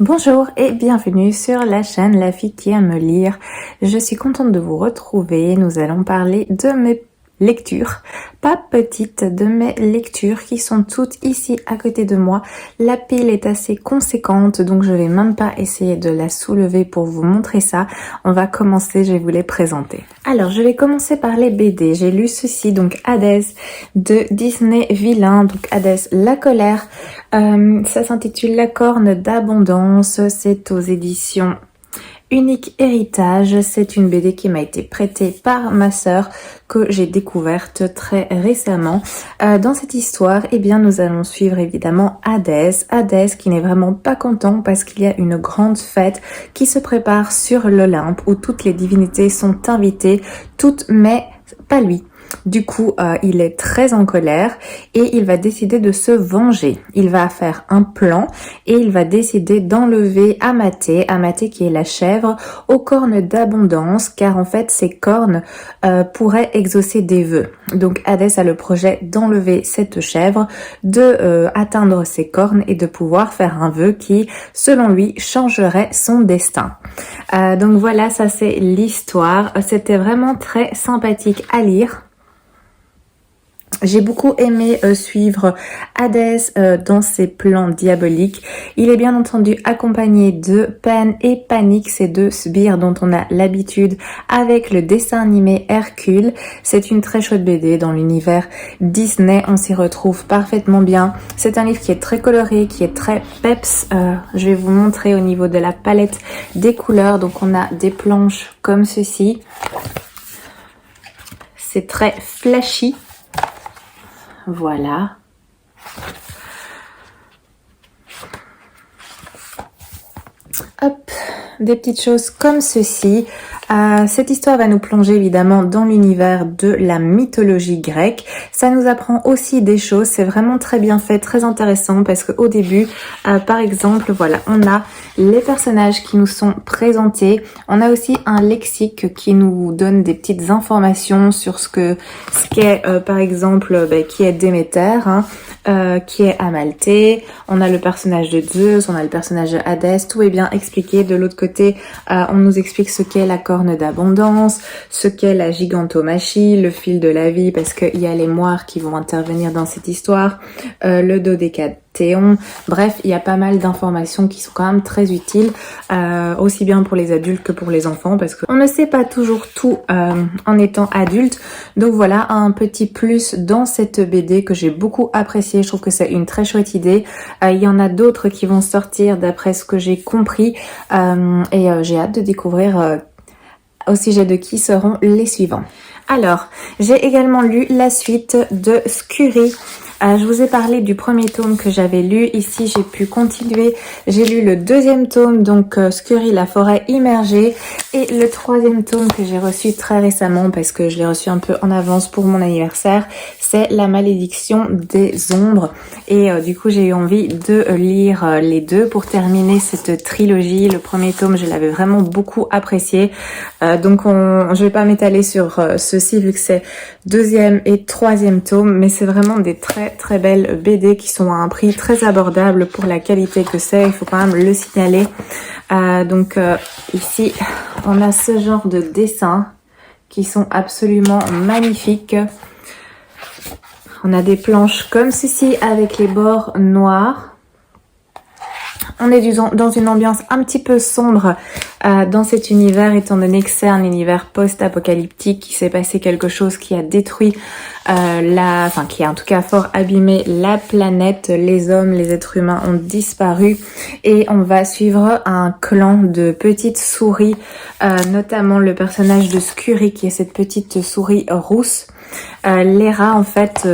Bonjour et bienvenue sur la chaîne La Fille qui aime lire. Je suis contente de vous retrouver. Nous allons parler de mes lectures, pas petites, de mes lectures qui sont toutes ici à côté de moi. La pile est assez conséquente, donc je vais même pas essayer de la soulever pour vous montrer ça. On va commencer, je vais vous les présenter. Alors, je vais commencer par les BD. J'ai lu ceci, donc Hadès de Disney Villain, donc Hadès la colère. Ça s'intitule La corne d'abondance. C'est aux éditions Unique Héritage. C'est une BD qui m'a été prêtée par ma sœur, que j'ai découverte très récemment. Dans cette histoire, eh bien, nous allons suivre évidemment Hadès. Hadès qui n'est vraiment pas content parce qu'il y a une grande fête qui se prépare sur l'Olympe où toutes les divinités sont invitées, toutes mais pas lui. Du coup, il est très en colère et il va décider de se venger. Il va faire un plan et il va décider d'enlever Amatée qui est la chèvre, aux cornes d'abondance, car en fait, ces cornes pourraient exaucer des vœux. Donc, Hadès a le projet d'enlever cette chèvre, de atteindre ses cornes et de pouvoir faire un vœu qui, selon lui, changerait son destin. Donc voilà, ça c'est l'histoire. C'était vraiment très sympathique à lire. J'ai beaucoup aimé suivre Hadès dans ses plans diaboliques. Il est bien entendu accompagné de Peine et Panique, ces deux sbires dont on a l'habitude avec le dessin animé Hercule. C'est une très chouette BD dans l'univers Disney, on s'y retrouve parfaitement bien. C'est un livre qui est très coloré, qui est très peps. Je vais vous montrer au niveau de la palette des couleurs. Donc on a des planches comme ceci. C'est très flashy. Voilà. Hop, des petites choses comme ceci. Cette histoire va nous plonger évidemment dans l'univers de la mythologie grecque. Ça nous apprend aussi des choses. C'est vraiment très bien fait, très intéressant parce qu'au début, par exemple, voilà, on a les personnages qui nous sont présentés. On a aussi un lexique qui nous donne des petites informations sur ce qu'est, par exemple, qui est Déméter, qui est Amalthée. On a le personnage de Zeus, on a le personnage de Hadès. Tout est bien expliqué. De l'autre côté, on nous explique ce qu'est la corne d'abondance, ce qu'est la gigantomachie, le fil de la vie, parce qu'il y a les moires qui vont intervenir dans cette histoire, le dodécathéon. Bref, il y a pas mal d'informations qui sont quand même très utiles, aussi bien pour les adultes que pour les enfants, parce qu'on ne sait pas toujours tout en étant adulte. Donc voilà, un petit plus dans cette BD que j'ai beaucoup apprécié. Je trouve que c'est une très chouette idée. Il y en a d'autres qui vont sortir d'après ce que j'ai compris, et j'ai hâte de découvrir au sujet de qui seront les suivants. Alors, j'ai également lu la suite de Scurry. Je vous ai parlé du premier tome que j'avais lu. Ici, j'ai pu continuer. J'ai lu le deuxième tome, donc Scurry, la forêt immergée. Et le troisième tome que j'ai reçu très récemment, parce que je l'ai reçu un peu en avance pour mon anniversaire, c'est La malédiction des ombres. Et du coup, j'ai eu envie de lire les deux pour terminer cette trilogie. Le premier tome, je l'avais vraiment beaucoup apprécié. Donc, je vais pas m'étaler sur ceci, vu que c'est deuxième et troisième tome, mais c'est vraiment des très belles BD qui sont à un prix très abordable pour la qualité que c'est, il faut quand même le signaler. Donc ici on a ce genre de dessins qui sont absolument magnifiques. On a des planches comme ceci avec les bords noirs. On est dans une ambiance un petit peu sombre dans cet univers, étant donné que c'est un univers post-apocalyptique, qui s'est passé quelque chose qui a détruit qui a en tout cas fort abîmé la planète. Les hommes, les êtres humains ont disparu et on va suivre un clan de petites souris, notamment le personnage de Scurry qui est cette petite souris rousse. Les rats en fait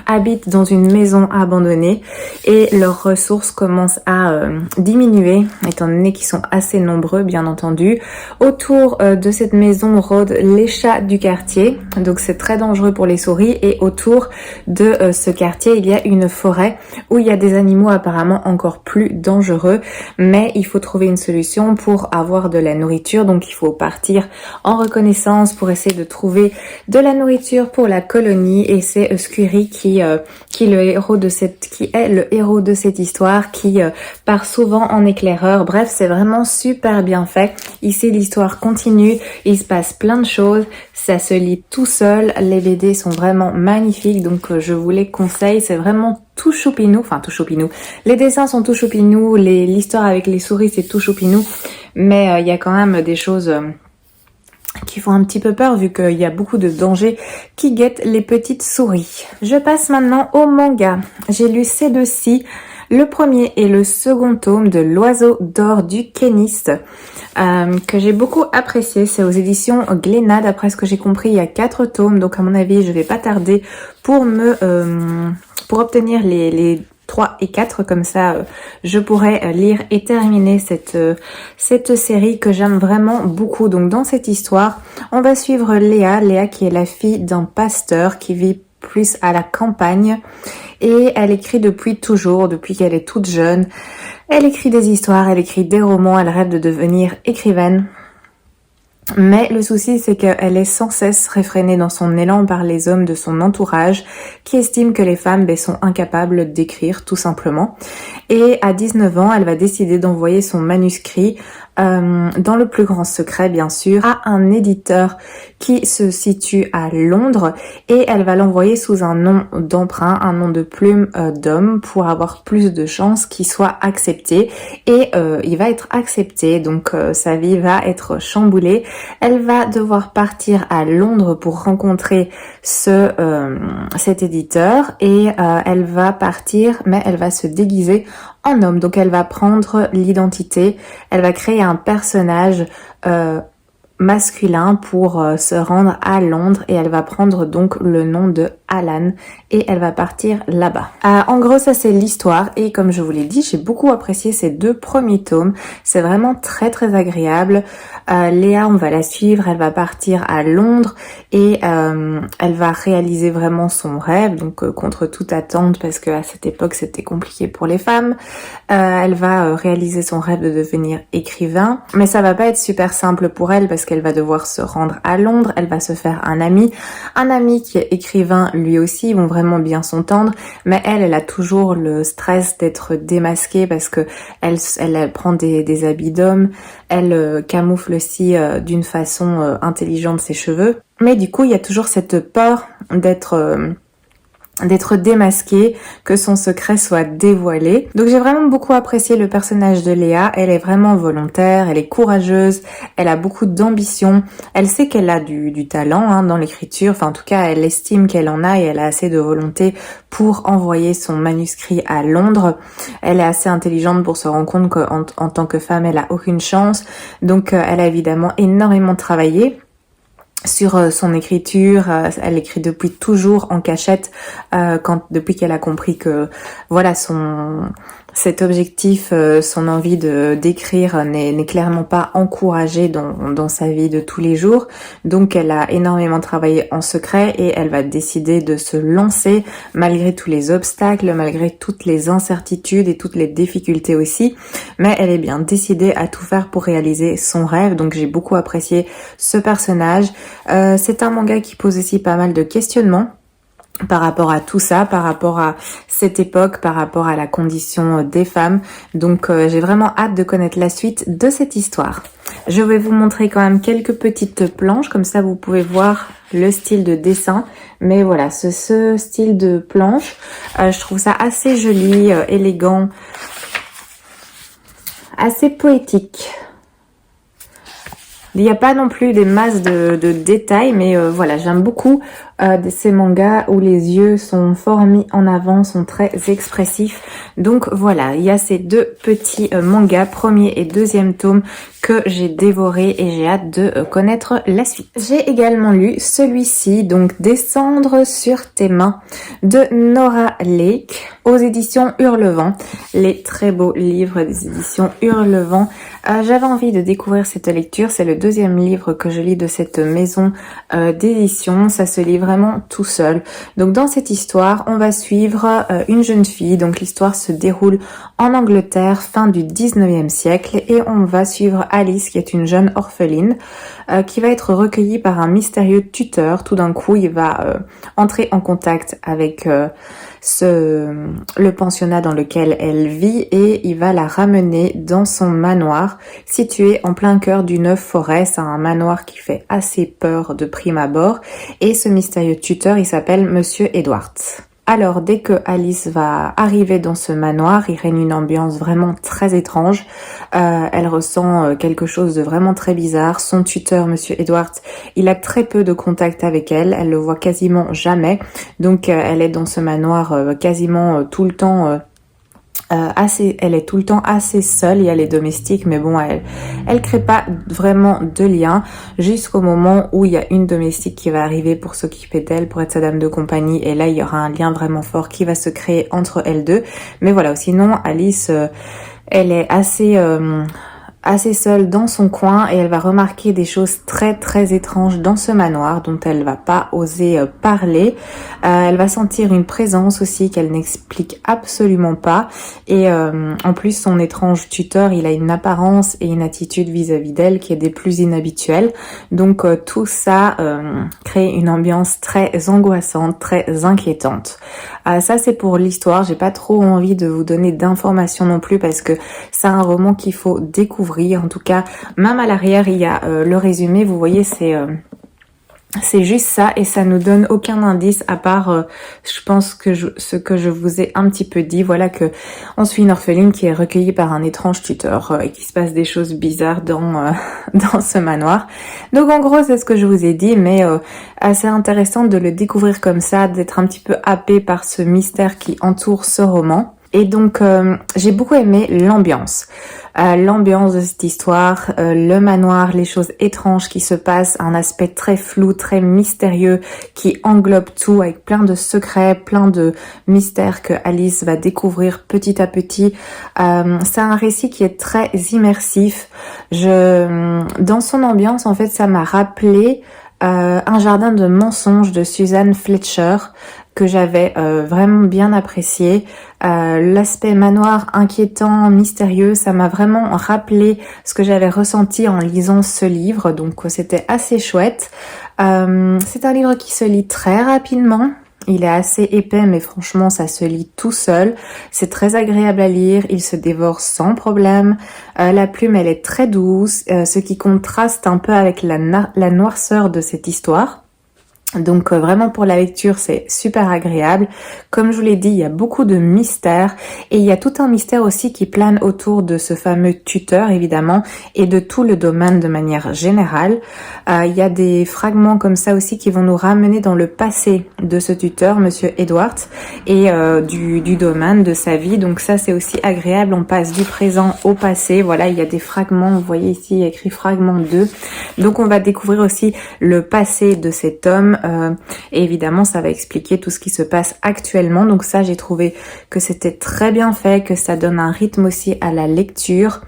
habitent dans une maison abandonnée et leurs ressources commencent à diminuer étant donné qu'ils sont assez nombreux bien entendu. Autour de cette maison rôdent les chats du quartier, donc c'est très dangereux pour les souris, et autour de ce quartier il y a une forêt où il y a des animaux apparemment encore plus dangereux, mais il faut trouver une solution pour avoir de la nourriture, donc il faut partir en reconnaissance pour essayer de trouver de la nourriture pour la colonie, et c'est Scurry qui qui est le héros de cette histoire, qui part souvent en éclaireur. Bref, c'est vraiment super bien fait. Ici, l'histoire continue, il se passe plein de choses, ça se lit tout seul, les BD sont vraiment magnifiques, donc je vous les conseille, c'est vraiment tout choupinou, enfin tout choupinou. Les dessins sont tout choupinou, l'histoire avec les souris c'est tout choupinou, mais il y a quand même des choses qui font un petit peu peur vu qu'il y a beaucoup de dangers qui guettent les petites souris. Je passe maintenant au manga. J'ai lu ces deux-ci, le premier et le second tome de L'Oiseau d'or du Kéniste, que j'ai beaucoup apprécié. C'est aux éditions Glénat, d'après ce que j'ai compris, il y a 4 tomes, donc à mon avis, je vais pas tarder pour pour obtenir les 3 et 4, comme ça je pourrais lire et terminer cette série que j'aime vraiment beaucoup. Donc dans cette histoire, on va suivre Léa qui est la fille d'un pasteur qui vit plus à la campagne, et elle écrit depuis toujours, depuis qu'elle est toute jeune. Elle écrit des histoires, elle écrit des romans, elle rêve de devenir écrivaine. Mais le souci, c'est qu'elle est sans cesse réfrénée dans son élan par les hommes de son entourage qui estiment que les femmes sont incapables d'écrire, tout simplement. Et à 19 ans, elle va décider d'envoyer son manuscrit dans le plus grand secret, bien sûr, à un éditeur qui se situe à Londres, et elle va l'envoyer sous un nom d'emprunt, un nom de plume d'homme, pour avoir plus de chances qu'il soit accepté. Et il va être accepté, donc sa vie va être chamboulée. Elle va devoir partir à Londres pour rencontrer cet éditeur, et elle va partir, mais elle va se déguiser en homme. Donc elle va prendre l'identité, elle va créer un personnage masculin pour se rendre à Londres, et elle va prendre donc le nom de Alan, et elle va partir là-bas. En gros, ça c'est l'histoire, et comme je vous l'ai dit, j'ai beaucoup apprécié ces 2 premiers tomes. C'est vraiment très très agréable. Léa, on va la suivre, elle va partir à Londres, et elle va réaliser vraiment son rêve, donc contre toute attente, parce que à cette époque c'était compliqué pour les femmes. Elle va réaliser son rêve de devenir écrivain, mais ça va pas être super simple pour elle, parce qu'elle va devoir se rendre à Londres. Elle va se faire un ami qui est écrivain lui aussi, ils vont vraiment bien s'entendre, mais elle a toujours le stress d'être démasquée, parce que elle prend des habits d'homme, elle camoufle aussi d'une façon intelligente ses cheveux, mais du coup il y a toujours cette peur d'être démasquée, que son secret soit dévoilé. Donc j'ai vraiment beaucoup apprécié le personnage de Léa. Elle est vraiment volontaire, elle est courageuse, elle a beaucoup d'ambition, elle sait qu'elle a du talent dans l'écriture, enfin en tout cas elle estime qu'elle en a, et elle a assez de volonté pour envoyer son manuscrit à Londres. Elle est assez intelligente pour se rendre compte qu'en tant que femme elle a aucune chance, donc elle a évidemment énormément travaillé sur son écriture. Elle écrit depuis toujours en cachette, depuis qu'elle a compris que voilà, cet objectif, son envie d'écrire n'est clairement pas encouragé dans sa vie de tous les jours. Donc elle a énormément travaillé en secret, et elle va décider de se lancer malgré tous les obstacles, malgré toutes les incertitudes et toutes les difficultés aussi. Mais elle est bien décidée à tout faire pour réaliser son rêve. Donc j'ai beaucoup apprécié ce personnage. C'est un manga qui pose aussi pas mal de questionnements par rapport à tout ça, par rapport à cette époque, par rapport à la condition des femmes. Donc j'ai vraiment hâte de connaître la suite de cette histoire. Je vais vous montrer quand même quelques petites planches, comme ça vous pouvez voir le style de dessin. Mais voilà, ce style de planche, je trouve ça assez joli, élégant, assez poétique. Il n'y a pas non plus des masses de détails, mais voilà, j'aime beaucoup ces mangas où les yeux sont fort mis en avant, sont très expressifs. Donc voilà, il y a ces 2 petits mangas, premier et deuxième tome, que j'ai dévoré, et j'ai hâte de connaître la suite. J'ai également lu celui-ci, donc Descendre sur tes mains, de Nora Lake, aux éditions Hurlevent. Les très beaux livres des éditions Hurlevent. J'avais envie de découvrir cette lecture, c'est le 2e livre que je lis de cette maison d'édition. Ça se lit vraiment tout seul. Donc dans cette histoire, on va suivre une jeune fille. Donc l'histoire se déroule en Angleterre, fin du 19e siècle, et on va suivre Alice, qui est une jeune orpheline. qui va être recueilli par un mystérieux tuteur. Tout d'un coup, il va entrer en contact avec le pensionnat dans lequel elle vit et il va la ramener dans son manoir situé en plein cœur d'une forêt. C'est un manoir qui fait assez peur de prime abord et ce mystérieux tuteur, il s'appelle Monsieur Edwards. Alors, dès que Alice va arriver dans ce manoir, il règne une ambiance vraiment très étrange. Elle ressent quelque chose de vraiment très bizarre. Son tuteur, Monsieur Edwards, il a très peu de contact avec elle. Elle le voit quasiment jamais. Donc, elle est dans ce manoir quasiment tout le temps elle est tout le temps assez seule. Il y a les domestiques, mais bon, elle crée pas vraiment de lien jusqu'au moment où il y a une domestique qui va arriver pour s'occuper d'elle, pour être sa dame de compagnie. Et là, il y aura un lien vraiment fort qui va se créer entre elles deux. Mais voilà, sinon, Alice, elle est assez seule dans son coin et elle va remarquer des choses très très étranges dans ce manoir dont elle va pas oser parler. Elle va sentir une présence aussi qu'elle n'explique absolument pas et en plus son étrange tuteur, il a une apparence et une attitude vis-à-vis d'elle qui est des plus inhabituelles. Donc tout ça crée une ambiance très angoissante, très inquiétante. Ça c'est pour l'histoire, j'ai pas trop envie de vous donner d'informations non plus parce que c'est un roman qu'il faut découvrir. En tout cas, même à l'arrière, il y a le résumé. Vous voyez, c'est juste ça et ça nous donne aucun indice à part, je pense que ce que je vous ai un petit peu dit. Voilà que on suit une orpheline qui est recueillie par un étrange tuteur et qui se passe des choses bizarres dans dans ce manoir. Donc en gros, c'est ce que je vous ai dit, mais assez intéressant de le découvrir comme ça, d'être un petit peu happé par ce mystère qui entoure ce roman. Et donc, j'ai beaucoup aimé l'ambiance. L'ambiance de cette histoire, le manoir, les choses étranges qui se passent, un aspect très flou, très mystérieux qui englobe tout avec plein de secrets, plein de mystères que Alice va découvrir petit à petit. C'est un récit qui est très immersif. Dans son ambiance, en fait, ça m'a rappelé Un jardin de mensonges de Suzanne Fletcher que j'avais vraiment bien apprécié. L'aspect manoir inquiétant, mystérieux, ça m'a vraiment rappelé ce que j'avais ressenti en lisant ce livre, donc c'était assez chouette. C'est un livre qui se lit très rapidement. Il est assez épais, mais franchement, ça se lit tout seul. C'est très agréable à lire. Il se dévore sans problème. La plume, elle est très douce, ce qui contraste un peu avec la noirceur de cette histoire. Donc vraiment pour la lecture c'est super agréable. Comme je vous l'ai dit, il y a beaucoup de mystères et il y a tout un mystère aussi qui plane autour de ce fameux tuteur évidemment et de tout le domaine de manière générale. Il y a des fragments comme ça aussi qui vont nous ramener dans le passé de ce tuteur, Monsieur Edwards, et du domaine de sa vie. Donc ça c'est aussi agréable, on passe du présent au passé. Voilà, il y a des fragments, vous voyez ici il y a écrit fragment 2. Donc on va découvrir aussi le passé de cet homme. Et évidemment ça va expliquer tout ce qui se passe actuellement, donc ça j'ai trouvé que c'était très bien fait, que ça donne un rythme aussi à la lecture.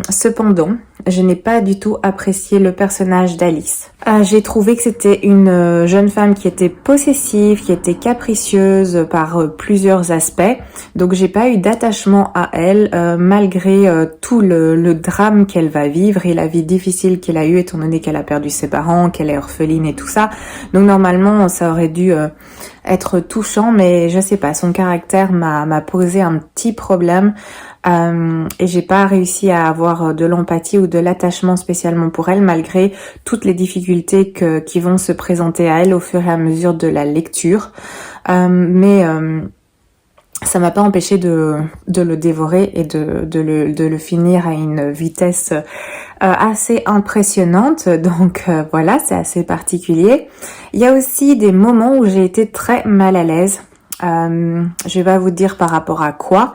Cependant je n'ai pas du tout apprécié le personnage d'Alice. J'ai trouvé que c'était une jeune femme qui était possessive, qui était capricieuse par plusieurs aspects. Donc j'ai pas eu d'attachement à elle malgré tout le drame qu'elle va vivre et la vie difficile qu'elle a eue étant donné qu'elle a perdu ses parents, qu'elle est orpheline et tout ça. Donc normalement ça aurait dû être touchant, mais je sais pas, son caractère m'a posé un petit problème. Et j'ai pas réussi à avoir de l'empathie ou de l'attachement spécialement pour elle malgré toutes les difficultés qui vont se présenter à elle au fur et à mesure de la lecture. Mais ça m'a pas empêché de le dévorer et de le finir à une vitesse assez impressionnante. Donc voilà, c'est assez particulier. Il y a aussi des moments où j'ai été très mal à l'aise. Je vais pas vous dire par rapport à quoi,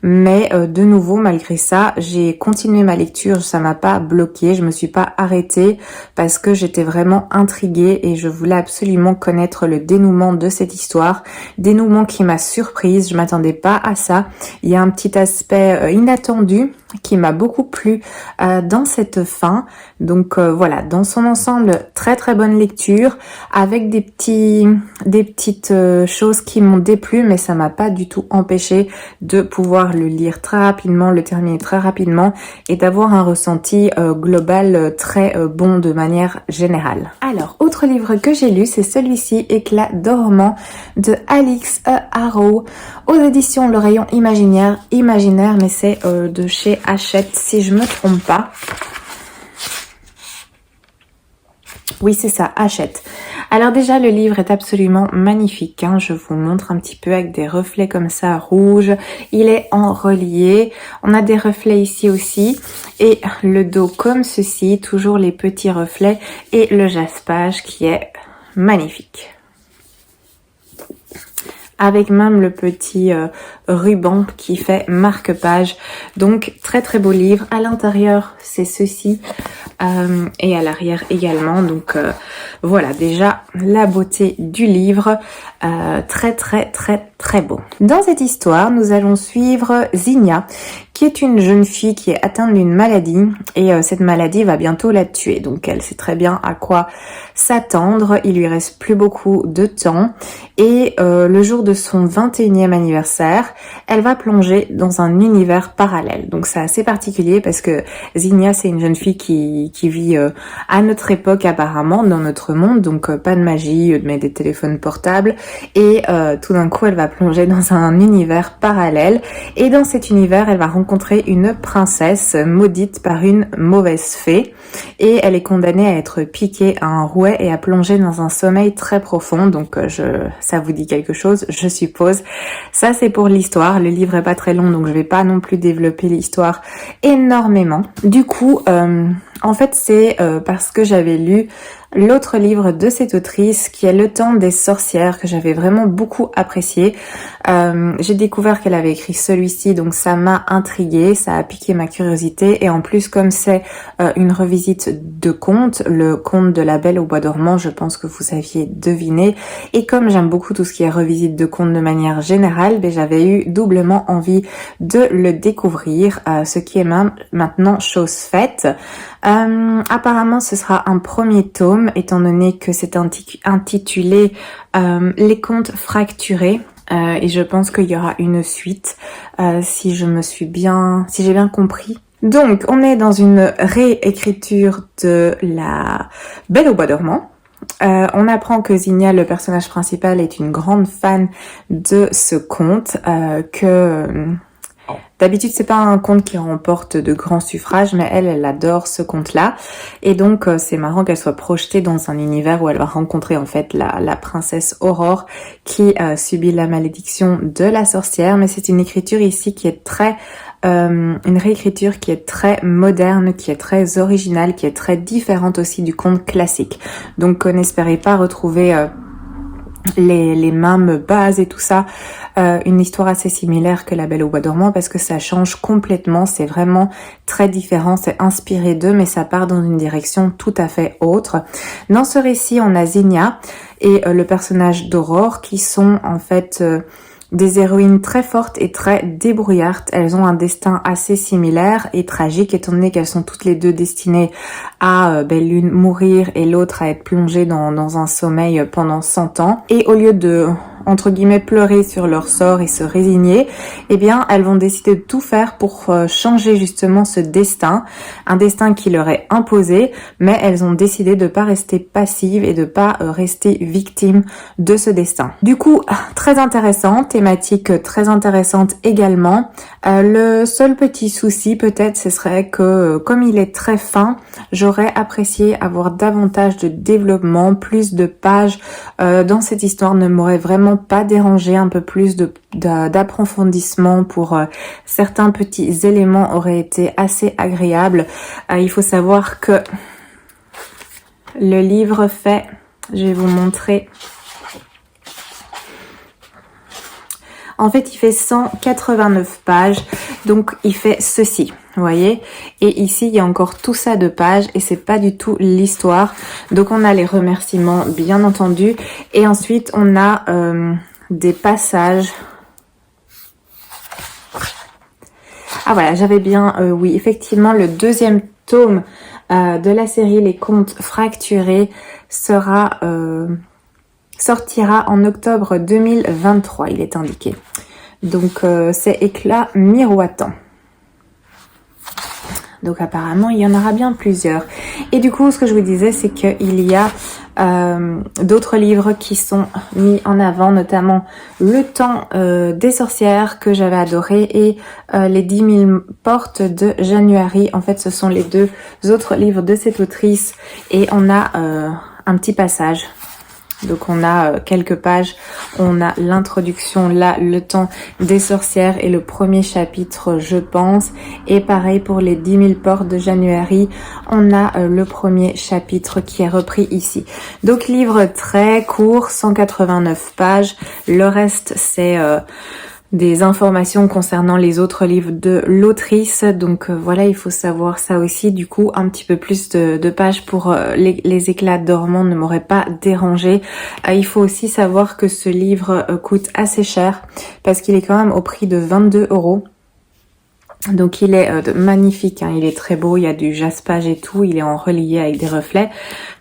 mais de nouveau malgré ça j'ai continué ma lecture, ça m'a pas bloqué, je me suis pas arrêtée parce que j'étais vraiment intriguée et je voulais absolument connaître le dénouement de cette histoire, dénouement qui m'a surprise, je m'attendais pas à ça. Il y a un petit aspect inattendu qui m'a beaucoup plu dans cette fin. Donc voilà, dans son ensemble très très bonne lecture avec des petites choses qui m'ont déplu, mais ça m'a pas du tout empêché de pouvoir pouvoir le lire très rapidement, le terminer très rapidement et d'avoir un ressenti global très bon de manière générale. Alors, autre livre que j'ai lu, c'est celui-ci, Éclat dormant de Alix Harrow aux éditions Le Rayon Imaginaire, mais c'est de chez Hachette si je me trompe pas. Oui, c'est ça, Hachette. Alors déjà, le livre est absolument magnifique. Hein. Je vous montre un petit peu avec des reflets comme ça, rouges. Il est en relié. On a des reflets ici aussi. Et le dos comme ceci, toujours les petits reflets. Et le jaspage qui est magnifique. Avec même le petit ruban qui fait marque-page. Donc, très très beau livre. À l'intérieur, c'est ceci. Et à l'arrière également. Donc, voilà, déjà, la beauté du livre. Très très très très beau. Dans cette histoire, nous allons suivre Zinnia, qui est une jeune fille qui est atteinte d'une maladie. Et cette maladie va bientôt la tuer. Donc, elle sait très bien à quoi s'attendre. Il lui reste plus beaucoup de temps. Et le jour de son 21e anniversaire, elle va plonger dans un univers parallèle. Donc c'est assez particulier parce que Zinnia, c'est une jeune fille qui vit à notre époque apparemment, dans notre monde. Donc pas de magie, mais des téléphones portables. Et tout d'un coup, elle va plonger dans un univers parallèle. Et dans cet univers, elle va rencontrer une princesse maudite par une mauvaise fée. Et elle est condamnée à être piquée à un rouet et à plonger dans un sommeil très profond. Donc ça vous dit quelque chose, je suppose. Ça, c'est pour l'histoire. Le livre est pas très long, donc je vais pas non plus développer l'histoire énormément. Du coup, en fait, c'est parce que j'avais lu l'autre livre de cette autrice qui est Le Temps des sorcières, que j'avais vraiment beaucoup apprécié. J'ai découvert qu'elle avait écrit celui-ci, donc ça m'a intriguée, ça a piqué ma curiosité. Et en plus, comme c'est une revisite de contes, le conte de La Belle au Bois dormant, je pense que vous aviez deviné. Et comme j'aime beaucoup tout ce qui est revisite de contes de manière générale, ben, j'avais eu doublement envie de le découvrir, ce qui est même maintenant chose faite. Apparemment, ce sera un premier tome, étant donné que c'est intitulé Les contes fracturés. Et je pense qu'il y aura une suite, si j'ai bien compris. Donc, on est dans une réécriture de La Belle au Bois dormant. On apprend que Zinnia, le personnage principal, est une grande fan de ce conte, d'habitude, c'est pas un conte qui remporte de grands suffrages, mais elle adore ce conte-là. Et donc, c'est marrant qu'elle soit projetée dans un univers où elle va rencontrer en fait la princesse Aurore qui subit la malédiction de la sorcière. Mais c'est une écriture ici qui est une réécriture qui est très moderne, qui est très originale, qui est très différente aussi du conte classique. Donc, n'espérez pas retrouver les mêmes bases et tout ça, une histoire assez similaire que La Belle au Bois dormant, parce que ça change complètement, c'est vraiment très différent, c'est inspiré d'eux, mais ça part dans une direction tout à fait autre. Dans ce récit, on a Zinnia et le personnage d'Aurore qui sont en fait des héroïnes très fortes et très débrouillardes. Elles ont un destin assez similaire et tragique, étant donné qu'elles sont toutes les deux destinées à l'une mourir et l'autre à être plongée dans un sommeil pendant 100 ans. Et au lieu de, entre guillemets, pleurer sur leur sort et se résigner, eh bien, elles vont décider de tout faire pour changer justement ce destin, un destin qui leur est imposé, mais elles ont décidé de pas rester passives et de pas rester victimes de ce destin. Du coup, très intéressant, thématique très intéressante également. Le seul petit souci peut-être, ce serait que comme il est très fin, j'aurais apprécié avoir davantage de développement, plus de pages dans cette histoire, ne m'aurait vraiment pas dérangé, un peu plus d'approfondissement pour certains petits éléments auraient été assez agréables. Il faut savoir que le livre fait, je vais vous montrer, en fait, il fait 189 pages, donc il fait ceci, vous voyez. Et ici, il y a encore tout ça de pages et c'est pas du tout l'histoire. Donc, on a les remerciements, bien entendu. Et ensuite, on a des passages. Ah voilà, j'avais bien, oui, effectivement, le deuxième tome de la série Les Contes Fracturés sortira en octobre 2023, il est indiqué. Donc c'est Éclat miroitant. Donc apparemment il y en aura bien plusieurs. Et du coup ce que je vous disais c'est qu'il y a d'autres livres qui sont mis en avant, notamment Le Temps des sorcières que j'avais adoré et les 10 000 portes de January. En fait ce sont les deux autres livres de cette autrice et on a un petit passage. Donc on a quelques pages, on a l'introduction là, Le Temps des sorcières et le premier chapitre je pense. Et pareil pour les 10 000 portes de January, on a le premier chapitre qui est repris ici. Donc livre très court, 189 pages, le reste c'est des informations concernant les autres livres de l'autrice. Donc voilà, il faut savoir ça aussi. Du coup, un petit peu plus de pages pour les éclats dormants ne m'auraient pas dérangé. Il faut aussi savoir que ce livre coûte assez cher parce qu'il est quand même au prix de 22 €. Donc il est magnifique, hein, il est très beau, il y a du jaspage et tout, il est en relié avec des reflets,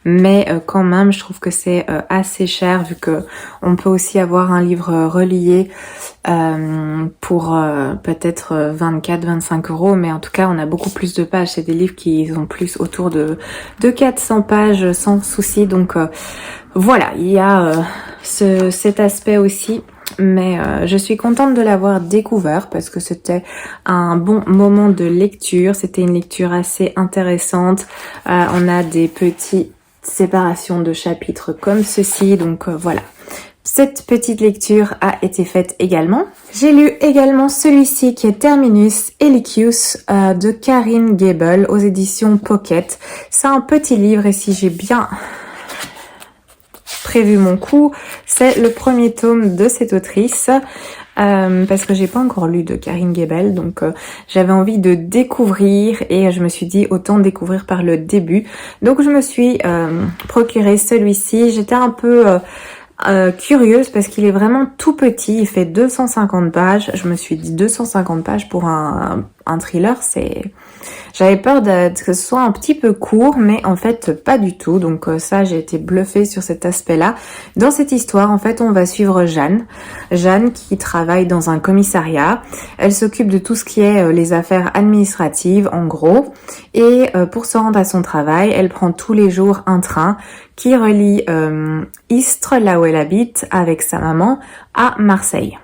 mais quand même je trouve que c'est assez cher vu que on peut aussi avoir un livre relié pour peut-être 24-25 €, mais en tout cas on a beaucoup plus de pages, c'est des livres qui ont plus autour de 400 pages sans souci, donc voilà, il y a cet aspect aussi. Mais je suis contente de l'avoir découvert parce que c'était un bon moment de lecture. C'était une lecture assez intéressante. On a des petites séparations de chapitres comme ceci. Donc voilà. Cette petite lecture a été faite également. J'ai lu également celui-ci qui est Terminus Elicius de Karine Gable aux éditions Pocket. C'est un petit livre et si j'ai bien prévu mon coup, c'est le premier tome de cette autrice parce que j'ai pas encore lu de Karine Gable, donc j'avais envie de découvrir et je me suis dit autant découvrir par le début, donc je me suis procuré celui-ci. J'étais un peu curieuse parce qu'il est vraiment tout petit, il fait 250 pages, je me suis dit 250 pages pour un thriller, c'est... J'avais peur que ce soit un petit peu court, mais en fait pas du tout, donc ça j'ai été bluffée sur cet aspect-là. Dans cette histoire, en fait on va suivre Jeanne qui travaille dans un commissariat, elle s'occupe de tout ce qui est les affaires administratives en gros, et pour se rendre à son travail, elle prend tous les jours un train qui relie Istres, là où elle habite, avec sa maman, à Marseille.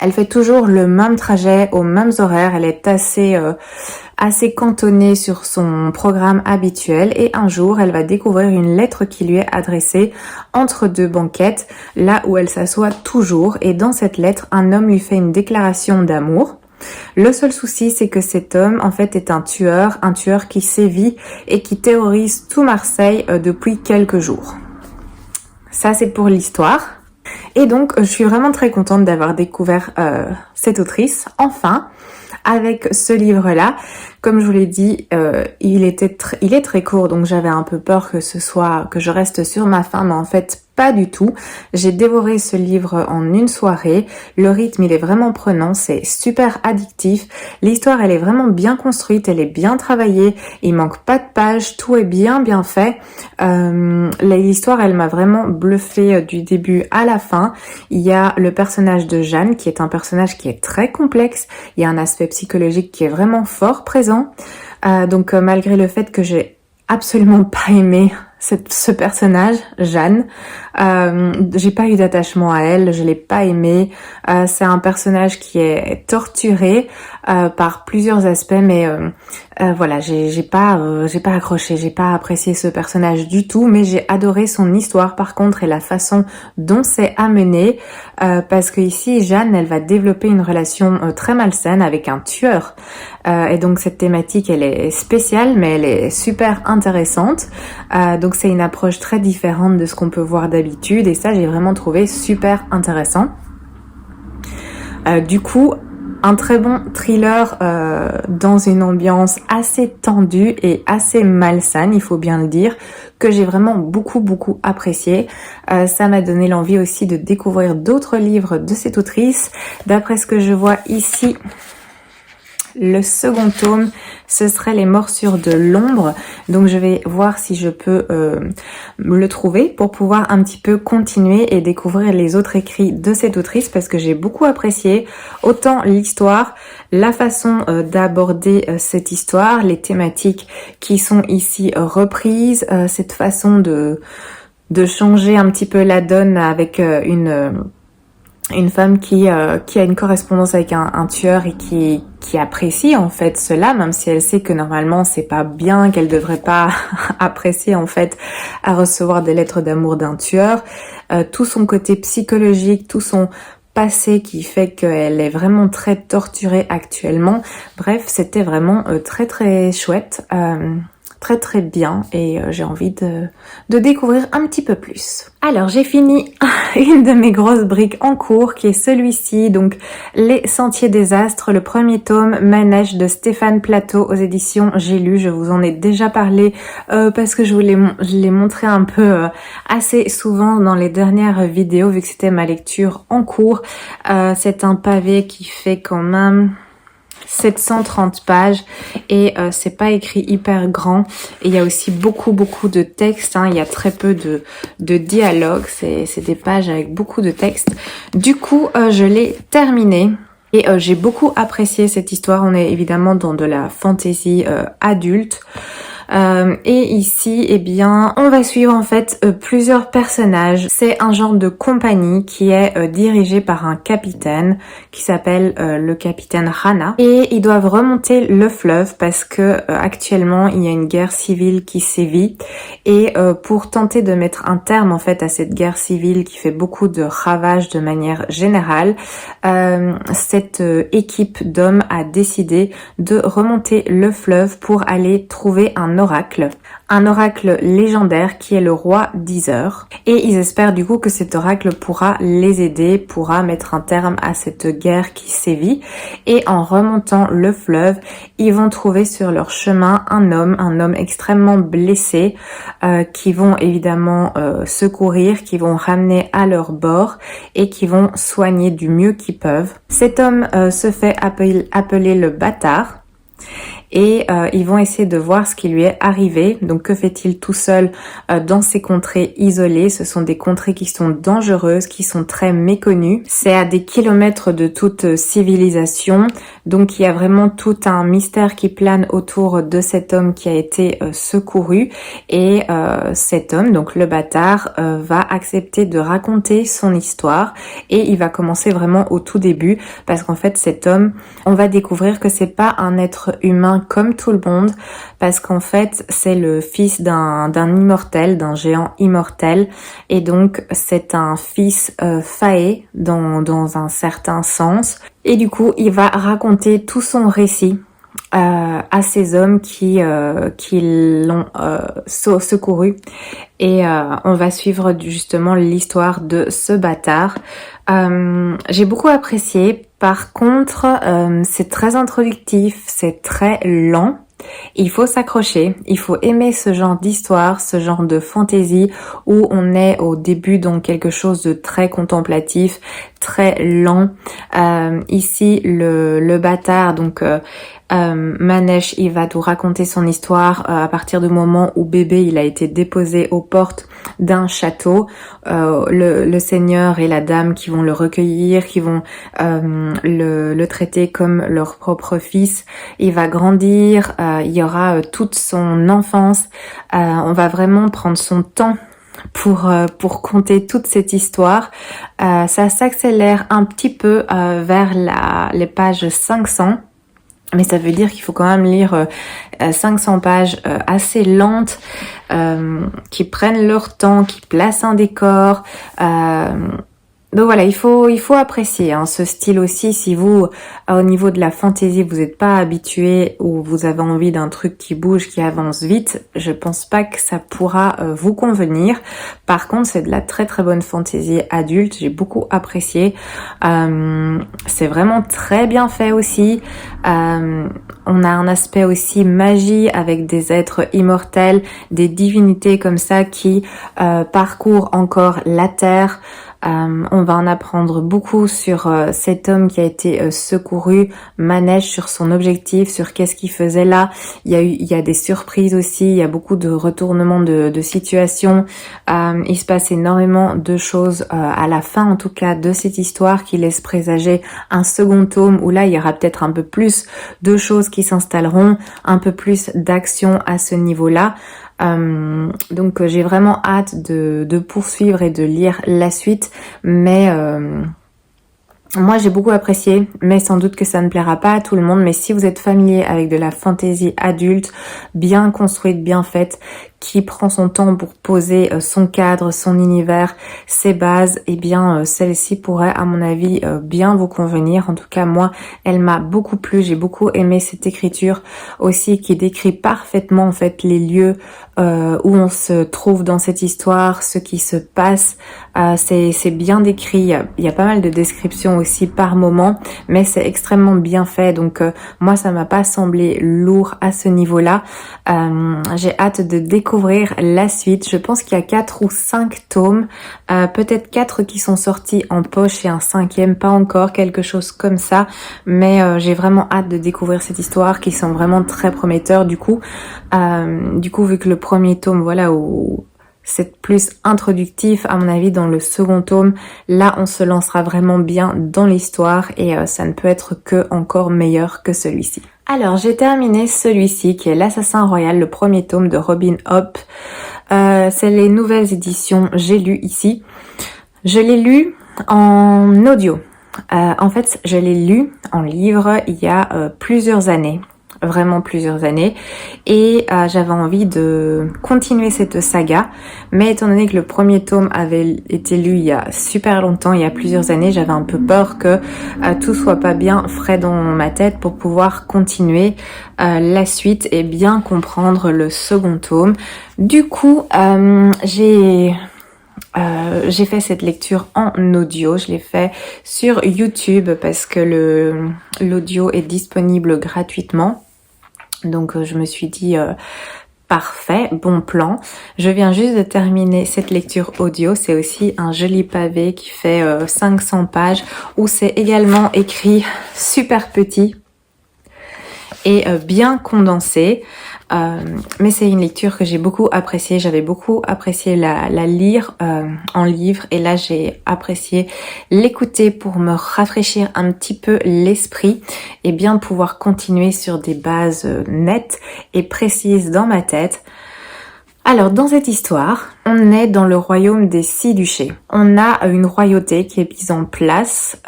Elle fait toujours le même trajet, aux mêmes horaires, elle est assez cantonnée sur son programme habituel et un jour, elle va découvrir une lettre qui lui est adressée entre deux banquettes, là où elle s'assoit toujours, et dans cette lettre, un homme lui fait une déclaration d'amour. Le seul souci, c'est que cet homme, en fait, est un tueur qui sévit et qui terrorise tout Marseille depuis quelques jours. Ça, c'est pour l'histoire. Et donc, je suis vraiment très contente d'avoir découvert cette autrice, enfin, avec ce livre-là. Comme je vous l'ai dit, il est très court, donc j'avais un peu peur que je reste sur ma faim, mais en fait, pas du tout. J'ai dévoré ce livre en une soirée. Le rythme, il est vraiment prenant, c'est super addictif. L'histoire, elle est vraiment bien construite, elle est bien travaillée. Il manque pas de pages, tout est bien fait. L'histoire, elle m'a vraiment bluffée du début à la fin. Il y a le personnage de Jeanne, qui est un personnage qui est très complexe. Il y a un aspect psychologique qui est vraiment fort présent. Donc malgré le fait que j'ai absolument pas aimé ce personnage, Jeanne, j'ai pas eu d'attachement à elle, je l'ai pas aimée. C'est un personnage qui est torturé par plusieurs aspects, mais voilà, j'ai pas accroché, j'ai pas apprécié ce personnage du tout, mais j'ai adoré son histoire par contre et la façon dont c'est amené, parce que ici Jeanne, elle va développer une relation très malsaine avec un tueur, et donc cette thématique, elle est spéciale, mais elle est super intéressante. Donc c'est une approche très différente de ce qu'on peut voir d'habitude, et ça j'ai vraiment trouvé super intéressant. Du coup, un très bon thriller dans une ambiance assez tendue et assez malsaine, il faut bien le dire, que j'ai vraiment beaucoup apprécié. Ça m'a donné l'envie aussi de découvrir d'autres livres de cette autrice. D'après ce que je vois ici, Le second tome, ce serait Les morsures de l'ombre. Donc je vais voir si je peux le trouver pour pouvoir un petit peu continuer et découvrir les autres écrits de cette autrice parce que j'ai beaucoup apprécié autant l'histoire, la façon d'aborder cette histoire, les thématiques qui sont ici reprises, cette façon de changer un petit peu la donne avec une femme qui a une correspondance avec un tueur et qui apprécie en fait cela, même si elle sait que normalement c'est pas bien, qu'elle devrait pas apprécier en fait à recevoir des lettres d'amour d'un tueur. Tout son côté psychologique, tout son passé qui fait qu'elle est vraiment très torturée actuellement. Bref, c'était vraiment très très chouette. Très très bien et j'ai envie de découvrir un petit peu plus. Alors j'ai fini une de mes grosses briques en cours qui est celui-ci, donc Les Sentiers des Astres, le premier tome, Manège de Stéphane Plateau aux éditions J'ai lu. Je vous en ai déjà parlé parce que je l'ai montré un peu assez souvent dans les dernières vidéos vu que c'était ma lecture en cours. C'est un pavé qui fait quand même 730 pages et c'est pas écrit hyper grand et il y a aussi beaucoup de texte, hein. Il y a très peu de dialogue, c'est des pages avec beaucoup de texte. Du coup je l'ai terminé et j'ai beaucoup apprécié cette histoire. On est évidemment dans de la fantasy adulte. Et ici, eh bien, on va suivre en fait plusieurs personnages. C'est un genre de compagnie qui est dirigée par un capitaine qui s'appelle le capitaine Rana. Et ils doivent remonter le fleuve parce que actuellement il y a une guerre civile qui sévit. Et pour tenter de mettre un terme en fait à cette guerre civile qui fait beaucoup de ravages de manière générale, cette équipe d'hommes a décidé de remonter le fleuve pour aller trouver un oracle légendaire qui est le roi d'Iseur. Et ils espèrent du coup que cet oracle pourra les aider, pourra mettre un terme à cette guerre qui sévit. Et en remontant le fleuve, ils vont trouver sur leur chemin un homme extrêmement blessé, qui vont évidemment secourir, qui vont ramener à leur bord et qui vont soigner du mieux qu'ils peuvent. Cet homme se fait appeler le bâtard. Et ils vont essayer de voir ce qui lui est arrivé. Donc que fait-il tout seul dans ces contrées isolées? Ce sont des contrées qui sont dangereuses, qui sont très méconnues. C'est à des kilomètres de toute civilisation. Donc il y a vraiment tout un mystère qui plane autour de cet homme qui a été secouru. Et cet homme, donc le bâtard, va accepter de raconter son histoire. Et il va commencer vraiment au tout début. Parce qu'en fait cet homme, on va découvrir que c'est pas un être humain comme tout le monde, parce qu'en fait c'est le fils d'un immortel, d'un géant immortel, et donc c'est un fils faé dans un certain sens, et du coup il va raconter tout son récit à ces hommes qui l'ont secouru, et on va suivre justement l'histoire de ce bâtard. J'ai beaucoup apprécié. Par contre, c'est très introductif, c'est très lent. Il faut s'accrocher, il faut aimer ce genre d'histoire, ce genre de fantaisie où on est au début dans quelque chose de très contemplatif, très lent. Ici, le bâtard, donc Manège, il va nous raconter son histoire à partir du moment où bébé il a été déposé aux portes d'un château. Le seigneur et la dame qui vont le recueillir, qui vont le traiter comme leur propre fils. Il va grandir, il y aura toute son enfance. On va vraiment prendre son temps pour conter toute cette histoire. Ça s'accélère un petit peu vers les pages 500. Mais ça veut dire qu'il faut quand même lire 500 pages assez lentes, qui prennent leur temps, qui placent un décor. Donc voilà, il faut apprécier ce style aussi. Si vous, au niveau de la fantaisie, vous n'êtes pas habitué ou vous avez envie d'un truc qui bouge, qui avance vite, je pense pas que ça pourra vous convenir. Par contre, c'est de la très très bonne fantaisie adulte. J'ai beaucoup apprécié. C'est vraiment très bien fait aussi. On a un aspect aussi magie avec des êtres immortels, des divinités comme ça qui parcourent encore la terre. On va en apprendre beaucoup sur cet homme qui a été secouru, manège sur son objectif, sur qu'est-ce qu'il faisait là. Il y a des surprises aussi, il y a beaucoup de retournements de situation. Il se passe énormément de choses à la fin en tout cas de cette histoire qui laisse présager un second tome où là il y aura peut-être un peu plus de choses qui s'installeront, un peu plus d'action à ce niveau-là. Donc j'ai vraiment hâte de poursuivre et de lire la suite, mais moi j'ai beaucoup apprécié, mais sans doute que ça ne plaira pas à tout le monde. Mais si vous êtes familier avec de la fantasy adulte, bien construite, bien faite, qui prend son temps pour poser son cadre, son univers, ses bases, et bien celle-ci pourrait à mon avis bien vous convenir. En tout cas moi elle m'a beaucoup plu, j'ai beaucoup aimé cette écriture aussi qui décrit parfaitement en fait les lieux où on se trouve dans cette histoire, ce qui se passe. C'est bien décrit, il y a pas mal de descriptions aussi par moment, mais c'est extrêmement bien fait, donc moi ça m'a pas semblé lourd à ce niveau-là. J'ai hâte de découvrir la suite. Je pense qu'il y a 4 ou 5 tomes, peut-être 4 qui sont sortis en poche et un 5e pas encore, quelque chose comme ça, mais j'ai vraiment hâte de découvrir cette histoire qui semble vraiment très prometteur. Du coup vu que le premier tome, voilà, où c'est plus introductif, à mon avis dans le second tome, là on se lancera vraiment bien dans l'histoire et ça ne peut être que encore meilleur que celui-ci. Alors j'ai terminé celui-ci qui est l'Assassin Royal, le premier tome de Robin Hobb. C'est les nouvelles éditions, j'ai lu ici. Je l'ai lu en audio. En fait je l'ai lu en livre il y a plusieurs années. Vraiment plusieurs années, et j'avais envie de continuer cette saga, mais étant donné que le premier tome avait été lu il y a super longtemps, il y a plusieurs années, j'avais un peu peur que tout soit pas bien frais dans ma tête pour pouvoir continuer la suite et bien comprendre le second tome. Du coup j'ai fait cette lecture en audio, je l'ai fait sur YouTube parce que l'audio est disponible gratuitement. Donc je me suis dit parfait, bon plan. Je viens juste de terminer cette lecture audio. C'est aussi un joli pavé qui fait 500 pages où c'est également écrit super petit et bien condensé. Mais c'est une lecture que j'ai beaucoup appréciée. J'avais beaucoup apprécié la lire en livre, et là j'ai apprécié l'écouter pour me rafraîchir un petit peu l'esprit et bien pouvoir continuer sur des bases nettes et précises dans ma tête. Alors dans cette histoire, on est dans le royaume des 6 duchés. On a une royauté qui est mise en place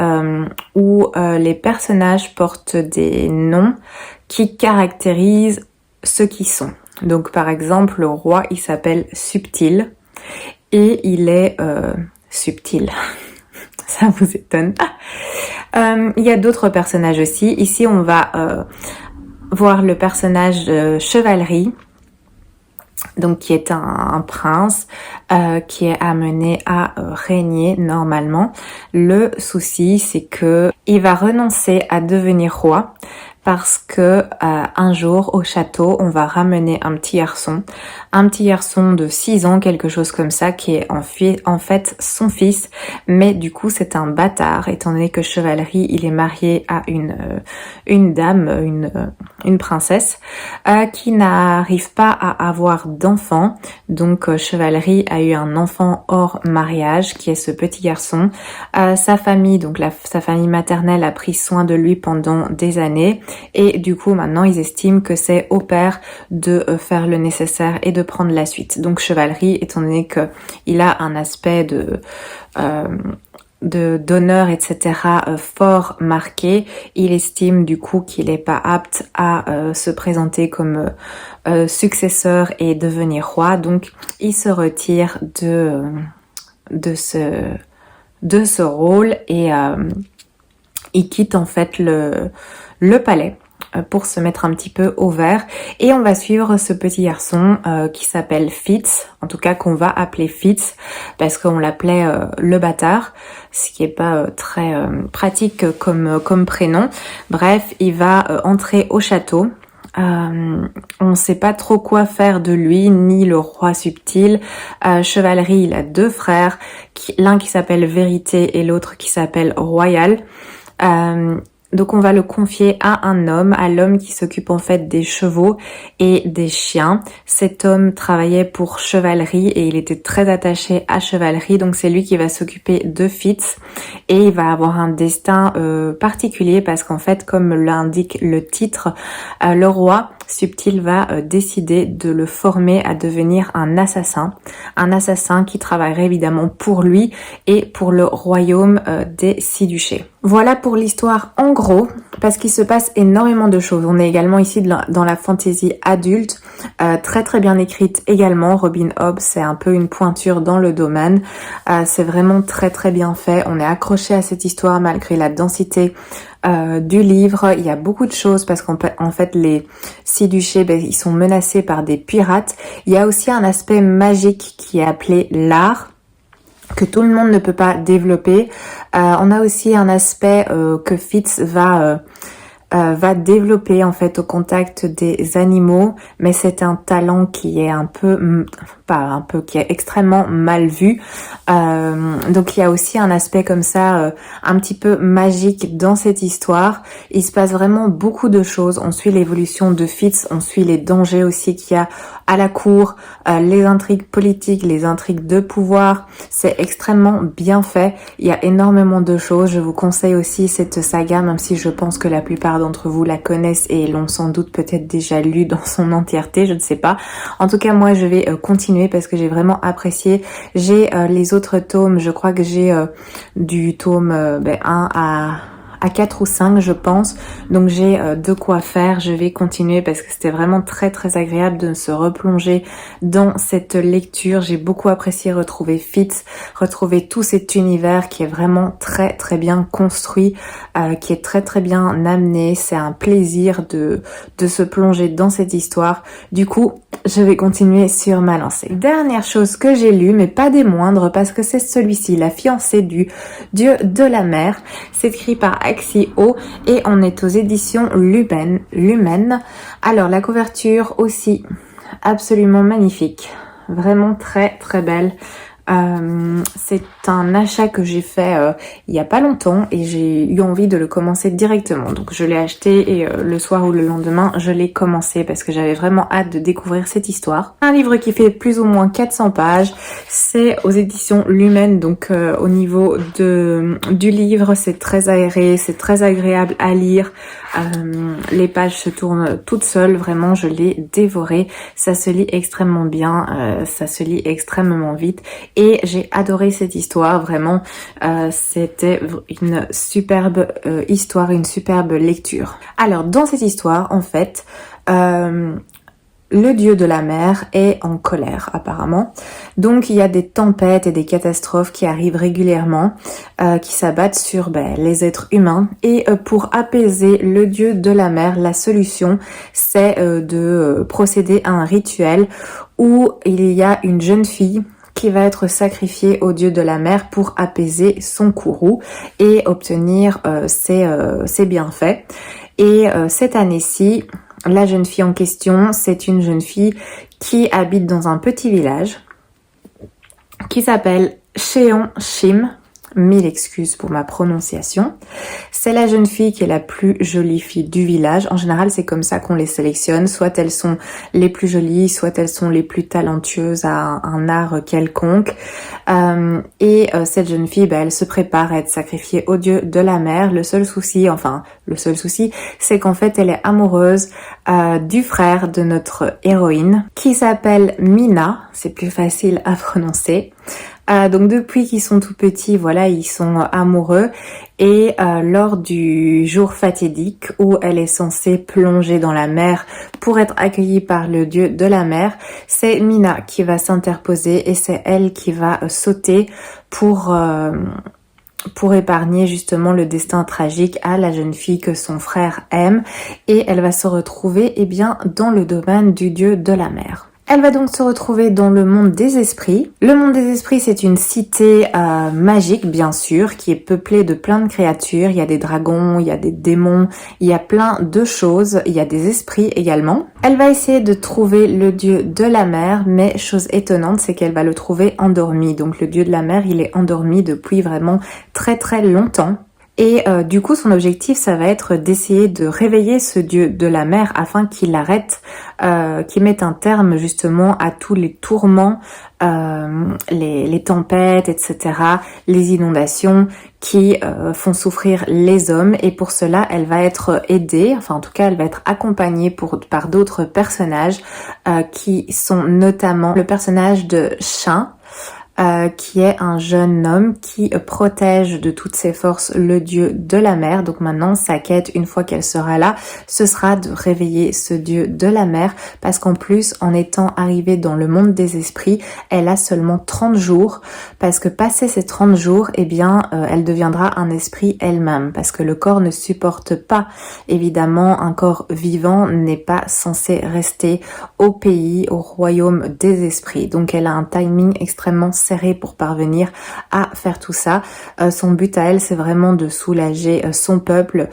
où les personnages portent des noms qui caractérisent ceux qui sont. Donc par exemple le roi il s'appelle Subtil et il est subtil. Ça vous étonne. Il y a d'autres personnages aussi. Ici on va voir le personnage de Chevalerie, donc qui est un prince qui est amené à régner normalement. Le souci c'est que il va renoncer à devenir roi parce que un jour au château on va ramener un petit garçon de 6 ans, quelque chose comme ça, qui est en fait son fils, mais du coup c'est un bâtard étant donné que Chevalerie il est marié à une dame, une princesse qui n'arrive pas à avoir d'enfant. Donc Chevalerie a eu un enfant hors mariage qui est ce petit garçon. Sa famille, donc sa famille maternelle a pris soin de lui pendant des années. Et du coup maintenant ils estiment que c'est au père de faire le nécessaire et de prendre la suite. Donc Chevalerie, étant donné que il a un aspect d'honneur, etc. Fort marqué, il estime du coup qu'il n'est pas apte à se présenter comme successeur et devenir roi. Donc il se retire de ce rôle et il quitte en fait le palais pour se mettre un petit peu au vert, et on va suivre ce petit garçon qui s'appelle Fitz, en tout cas qu'on va appeler Fitz parce qu'on l'appelait le bâtard, ce qui est pas très pratique comme prénom. Bref, il va entrer au château On ne sait pas trop quoi faire de lui, ni le roi subtil. Chevalerie, il a 2 frères, l'un qui s'appelle Vérité et l'autre qui s'appelle Royal. Donc on va le confier à un homme, à l'homme qui s'occupe en fait des chevaux et des chiens. Cet homme travaillait pour Chevalerie et il était très attaché à Chevalerie, donc c'est lui qui va s'occuper de Fitz et il va avoir un destin particulier parce qu'en fait, comme l'indique le titre, le roi subtil va décider de le former à devenir un assassin qui travaillerait évidemment pour lui et pour le royaume des 6 duchés. Voilà pour l'histoire en gros, parce qu'il se passe énormément de choses. On est également ici dans la fantasy adulte, très bien écrite également. Robin Hobb, c'est un peu une pointure dans le domaine. C'est vraiment très bien fait. On est accroché à cette histoire malgré la densité du livre. Il y a beaucoup de choses parce qu'en fait les 6 duchés, ils sont menacés par des pirates. Il y a aussi un aspect magique qui est appelé l'art, que tout le monde ne peut pas développer. On a aussi un aspect que Fitz va développer en fait au contact des animaux, mais c'est un talent qui est qui est extrêmement mal vu. Donc il y a aussi un aspect comme ça, un petit peu magique dans cette histoire. Il se passe vraiment beaucoup de choses. On suit l'évolution de Fitz, on suit les dangers aussi qu'il y a à la cour, les intrigues politiques, les intrigues de pouvoir. C'est extrêmement bien fait. Il y a énormément de choses. Je vous conseille aussi cette saga, même si je pense que la plupart d'entre vous la connaissent et l'ont sans doute peut-être déjà lu dans son entièreté, je ne sais pas. En tout cas, moi, je vais continuer parce que j'ai vraiment apprécié. J'ai les autres tomes, je crois que j'ai du tome 1 à 4 ou 5 je pense, donc j'ai de quoi faire. Je vais continuer parce que c'était vraiment très agréable de se replonger dans cette lecture. J'ai beaucoup apprécié retrouver Fitz, retrouver tout cet univers qui est vraiment très bien construit, qui est très bien amené. C'est un plaisir de se plonger dans cette histoire. Du coup, je vais continuer sur ma lancée. Dernière chose que j'ai lue, mais pas des moindres, parce que c'est celui-ci, La fiancée du dieu de la mer. C'est écrit par Axio et on est aux éditions Lumen. Alors la couverture aussi absolument magnifique, vraiment très belle. C'est un achat que j'ai fait il y a pas longtemps et j'ai eu envie de le commencer directement, donc je l'ai acheté et le soir ou le lendemain je l'ai commencé parce que j'avais vraiment hâte de découvrir cette histoire. Un livre qui fait plus ou moins 400 pages, c'est aux éditions Lumen, donc au niveau du livre c'est très aéré, c'est très agréable à lire. Les pages se tournent toutes seules, vraiment je l'ai dévoré, ça se lit extrêmement bien, ça se lit extrêmement vite et j'ai adoré cette histoire, vraiment c'était une superbe histoire, une superbe lecture. Alors dans cette histoire en fait, le dieu de la mer est en colère apparemment, donc il y a des tempêtes et des catastrophes qui arrivent régulièrement, qui s'abattent sur les êtres humains et pour apaiser le dieu de la mer, la solution c'est de procéder à un rituel où il y a une jeune fille qui va être sacrifiée au dieu de la mer pour apaiser son courroux et obtenir ses bienfaits. Et cette année-ci, la jeune fille en question, c'est une jeune fille qui habite dans un petit village qui s'appelle Cheon Shim. 1000 excuses pour ma prononciation. C'est la jeune fille qui est la plus jolie fille du village. En général, c'est comme ça qu'on les sélectionne. Soit elles sont les plus jolies, soit elles sont les plus talentueuses à un art quelconque. Cette jeune fille, elle se prépare à être sacrifiée au dieu de la mer. Le seul souci, c'est qu'en fait, elle est amoureuse du frère de notre héroïne, qui s'appelle Mina. C'est plus facile à prononcer. Donc depuis qu'ils sont tout petits, voilà, ils sont amoureux et lors du jour fatidique où elle est censée plonger dans la mer pour être accueillie par le dieu de la mer, c'est Mina qui va s'interposer et c'est elle qui va sauter pour épargner justement le destin tragique à la jeune fille que son frère aime et elle va se retrouver dans le domaine du dieu de la mer. Elle va donc se retrouver dans le monde des esprits. Le monde des esprits, c'est une cité magique, bien sûr, qui est peuplée de plein de créatures. Il y a des dragons, il y a des démons, il y a plein de choses. Il y a des esprits également. Elle va essayer de trouver le dieu de la mer, mais chose étonnante, c'est qu'elle va le trouver endormi. Donc le dieu de la mer, il est endormi depuis vraiment très très longtemps. Et du coup, son objectif, ça va être d'essayer de réveiller ce dieu de la mer afin qu'il arrête, qu'il mette un terme justement à tous les tourments, les tempêtes, etc., les inondations qui font souffrir les hommes. Et pour cela, elle va être aidée, enfin en tout cas, elle va être accompagnée par d'autres personnages qui sont notamment le personnage de Shin, qui est un jeune homme qui protège de toutes ses forces le dieu de la mer. Donc maintenant, sa quête, une fois qu'elle sera là, ce sera de réveiller ce dieu de la mer, parce qu'en plus, en étant arrivée dans le monde des esprits, elle a seulement 30 jours, parce que passé ces 30 jours, eh bien, elle deviendra un esprit elle-même, parce que le corps ne supporte pas. Évidemment, un corps vivant n'est pas censé rester au pays, au royaume des esprits. Donc elle a un timing extrêmement serré pour parvenir à faire tout ça. Son but à elle, c'est vraiment de soulager son peuple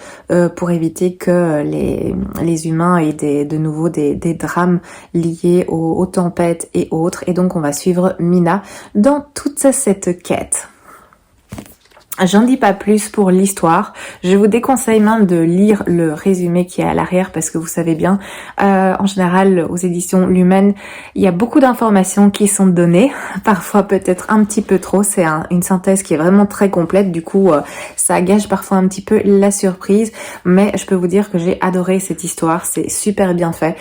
pour éviter que les humains aient de nouveau des drames liés aux tempêtes et autres. Et donc on va suivre Mina dans toute cette quête. J'en dis pas plus pour l'histoire. Je vous déconseille même de lire le résumé qui est à l'arrière, parce que vous savez bien, en général aux éditions Lumen, il y a beaucoup d'informations qui sont données, parfois peut-être un petit peu trop. C'est une synthèse qui est vraiment très complète, du coup ça gâche parfois un petit peu la surprise, mais je peux vous dire que j'ai adoré cette histoire, c'est super bien fait.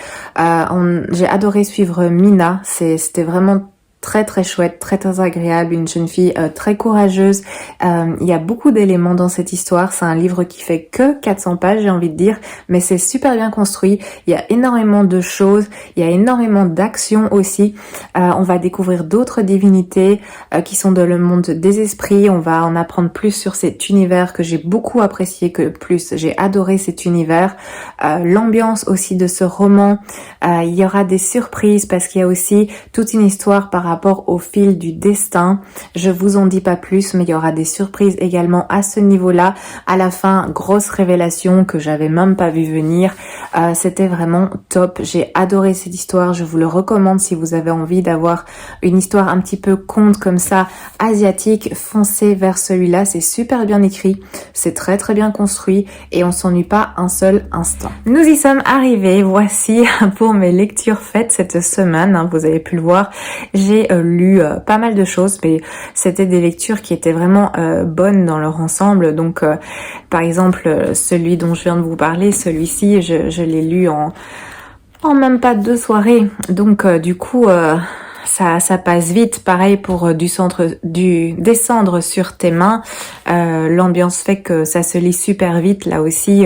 J'ai adoré suivre Mina, c'était vraiment très très chouette, très très agréable, une jeune fille très courageuse. Il y a beaucoup d'éléments dans cette histoire. C'est un livre qui fait que 400 pages, j'ai envie de dire, mais c'est super bien construit. Il y a énormément de choses, il y a énormément d'actions aussi. On va découvrir d'autres divinités qui sont dans le monde des esprits. On va en apprendre plus sur cet univers que j'ai beaucoup apprécié, que plus j'ai adoré cet univers. L'ambiance aussi de ce roman. Il y aura des surprises parce qu'il y a aussi toute une histoire par rapport au fil du destin. Je vous en dis pas plus, mais il y aura des surprises également à ce niveau-là. À la fin, grosse révélation que j'avais même pas vu venir. C'était vraiment top. J'ai adoré cette histoire. Je vous le recommande si vous avez envie d'avoir une histoire un petit peu conte comme ça, asiatique. Foncez vers celui-là. C'est super bien écrit. C'est très très bien construit et on s'ennuie pas un seul instant. Nous y sommes arrivés. Voici pour mes lectures faites cette semaine. Vous avez pu le voir. J'ai lu pas mal de choses, mais c'était des lectures qui étaient vraiment bonnes dans leur ensemble. Donc par exemple celui dont je viens de vous parler, celui-ci je l'ai lu en même pas 2 soirées. Donc du coup ça passe vite. Pareil pour descendre sur tes mains. L'ambiance fait que ça se lit super vite. Là aussi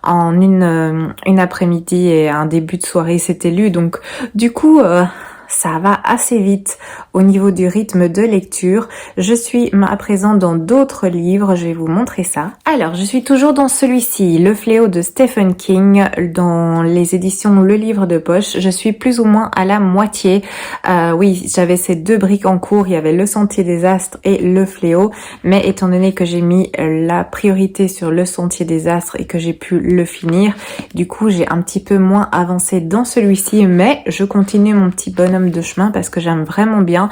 en une après-midi et un début de soirée c'était lu. Donc du coup ça va assez vite au niveau du rythme de lecture. Je suis à présent dans d'autres livres, je vais vous montrer ça. Alors, je suis toujours dans celui-ci, Le Fléau de Stephen King, dans les éditions Le Livre de Poche. Je suis plus ou moins à la moitié. Oui, j'avais ces 2 briques en cours, il y avait Le Sentier des Astres et Le Fléau, mais étant donné que j'ai mis la priorité sur Le Sentier des Astres et que j'ai pu le finir, du coup, j'ai un petit peu moins avancé dans celui-ci, mais je continue mon petit bonhomme de chemin parce que j'aime vraiment bien.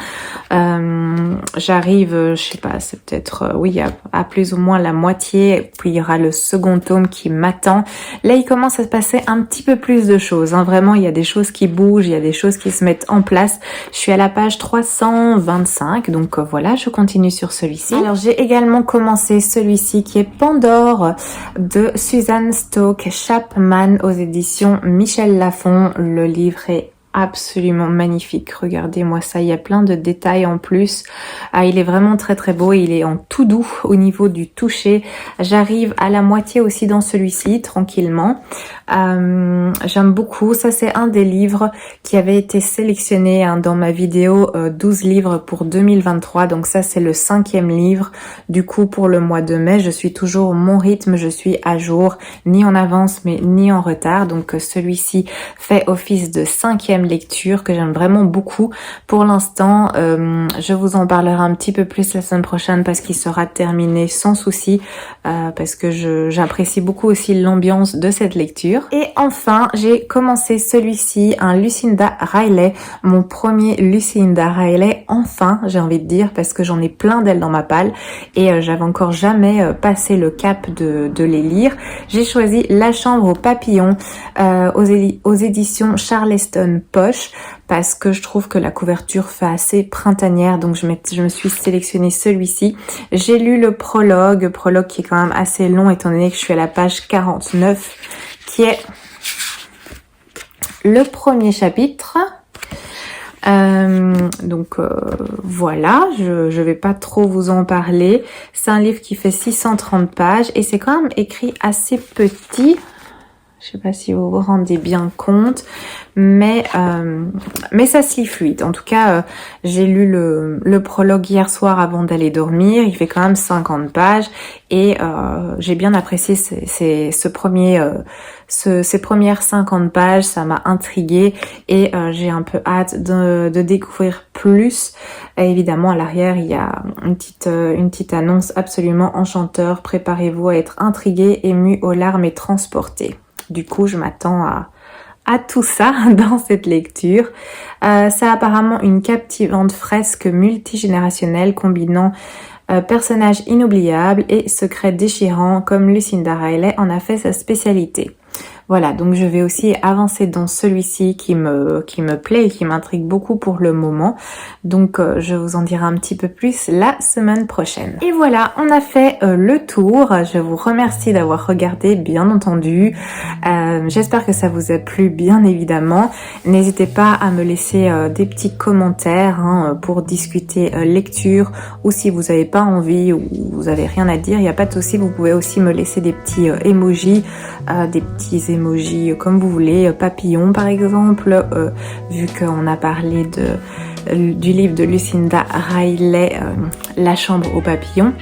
J'arrive, je sais pas, c'est peut-être oui à plus ou moins la moitié, puis il y aura le second tome qui m'attend. Là il commence à se passer un petit peu plus de choses, hein. Vraiment il y a des choses qui bougent, il y a des choses qui se mettent en place. Je suis à la page 325, donc voilà, je continue sur celui-ci. Alors j'ai également commencé celui-ci qui est Pandore de Suzanne Stokes Chapman aux éditions Michel Lafon. Le livre est absolument magnifique, regardez-moi ça, il y a plein de détails en plus. Il est vraiment très très beau, il est en tout doux au niveau du toucher. J'arrive à la moitié aussi dans celui-ci, tranquillement. J'aime beaucoup, ça c'est un des livres qui avait été sélectionné dans ma vidéo 12 livres pour 2023, donc ça c'est le 5e livre. Du coup pour le mois de mai, je suis toujours mon rythme, je suis à jour, ni en avance mais ni en retard, donc celui-ci fait office de 5e deuxième lecture que j'aime vraiment beaucoup. Pour l'instant, je vous en parlerai un petit peu plus la semaine prochaine parce qu'il sera terminé sans souci, parce que j'apprécie beaucoup aussi l'ambiance de cette lecture. Et enfin, j'ai commencé celui-ci, un Lucinda Riley, mon premier Lucinda Riley, enfin, j'ai envie de dire, parce que j'en ai plein d'elles dans ma palle et j'avais encore jamais passé le cap de les lire. J'ai choisi La Chambre aux papillons aux éditions Charleston Poche parce que je trouve que la couverture fait assez printanière, donc je me suis sélectionné celui-ci. J'ai lu le prologue qui est quand même assez long étant donné que je suis à la page 49, qui est le premier chapitre. Voilà, je vais pas trop vous en parler. C'est un livre qui fait 630 pages et c'est quand même écrit assez petit. Je sais pas si vous vous rendez bien compte, mais ça se lit fluide. En tout cas, j'ai lu le prologue hier soir avant d'aller dormir. Il fait quand même 50 pages et j'ai bien apprécié ces premières 50 pages. Ça m'a intriguée et j'ai un peu hâte de découvrir plus. Et évidemment, à l'arrière, il y a une petite annonce absolument enchanteur. Préparez-vous à être intrigué, ému aux larmes et transporté. Du coup, je m'attends à tout ça dans cette lecture. C'est apparemment une captivante fresque multigénérationnelle combinant personnages inoubliables et secrets déchirants comme Lucinda Riley en a fait sa spécialité. Voilà, donc je vais aussi avancer dans celui-ci qui me plaît et qui m'intrigue beaucoup pour le moment. Donc je vous en dirai un petit peu plus la semaine prochaine. Et voilà, on a fait le tour. Je vous remercie d'avoir regardé, bien entendu. J'espère que ça vous a plu, bien évidemment. N'hésitez pas à me laisser des petits commentaires pour discuter lecture, ou si vous n'avez pas envie ou vous avez rien à dire, il n'y a pas de souci. Vous pouvez aussi me laisser des petits emojis, des petits emojis comme vous voulez, papillon par exemple, vu qu'on a parlé du livre de Lucinda Riley, La Chambre aux papillons.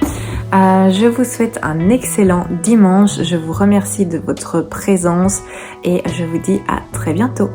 Je vous souhaite un excellent dimanche, je vous remercie de votre présence et je vous dis à très bientôt.